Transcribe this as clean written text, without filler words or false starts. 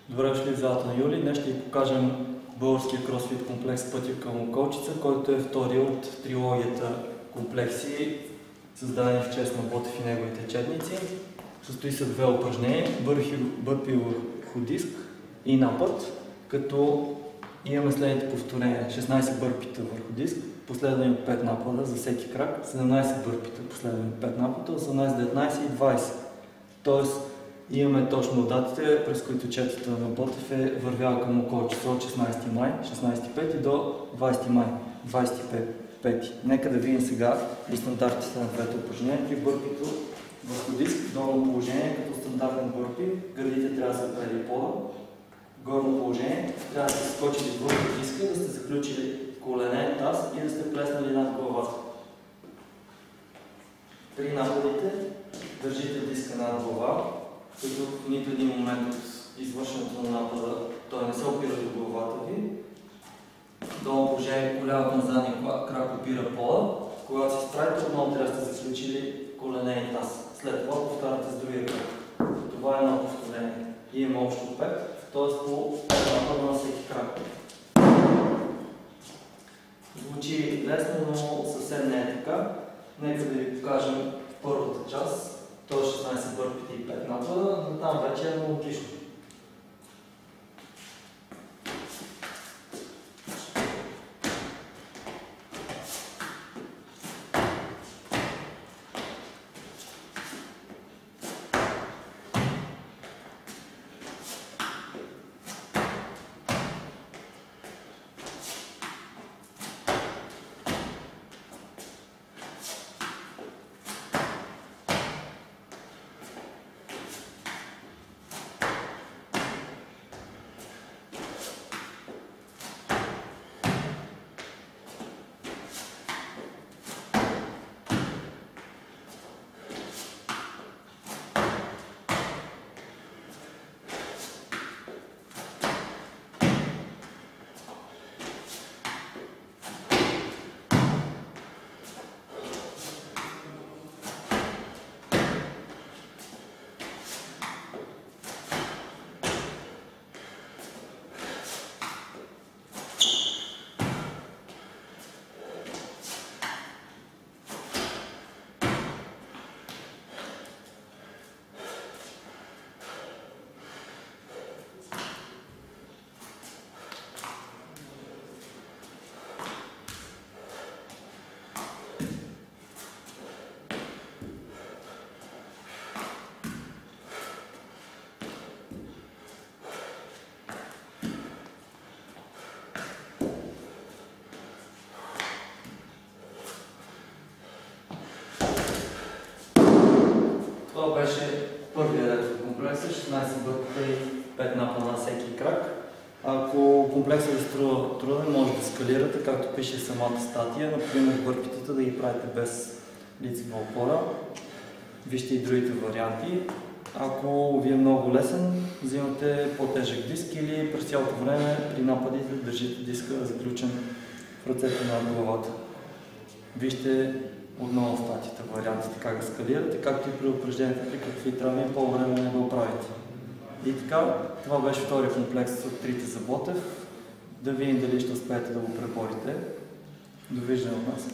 Добре дошли в залата на Юли. Днес ще ви покажем българския кросфит комплекс Пътя към Околчица, който е втори от трилогията комплекси, създадени в чест на Ботев и неговите четници. Състои се две упражнения: бърпи върху диск и напад, като имаме следните повторения: 16 бърпита върху диск, последвани от 5 напада за всеки крак, 17 бърпита, последвани от 5 напада, 18, 19 и 20. Тоест, имаме точно датите, през които четата на Ботев е вървяла към Околчица от 16 май, 16.5 до 20 май, 25. Нека да видим сега и стандартите на двете упражнения. При бърпито върху диск, долно положение, като стандартен бърпи, гърдите трябва да са преди пода. Горно положение, трябва да сте скочили върху диска, да сте заключили колене, таз и да сте плеснали над главата. При нападите държите диска над глава, като в нито един момент от извършването на напада той не се опира до главата ви. Долно положение, колялото на задния крак опира пода. Когато се справите, отново трябва да сте заключили колене и таз. След това повтаряте с другия крак. Това е едно повторение. Имаме общо 5, т.е. по 5 напада на всеки крак. Звучи лесно, но съвсем не е така. Нека да ви покажем първата част. т.е. 16 бърпите и 5 напада, но там вече е аналогично. Това беше първият ред от комплекса, 16 бърпита и 5 напада на всеки крак. Ако комплексът ви струва труден, може да скалирате, както пише в самата статия. Например, бърпитата да ги правите без лицева опора. Вижте и другите варианти. Ако ви е много лесен, взимате по-тежък диск или през цялото време при нападите държите диска заключен в ръцете над главата. Вижте отново в статията вариантите как да скалирате, както и при упражненията, при какви травми по-време не го правите. И така, това беше втори комплекс от трите за Ботев. Да видим дали ще успеете да го преборите. Довиждане от нас.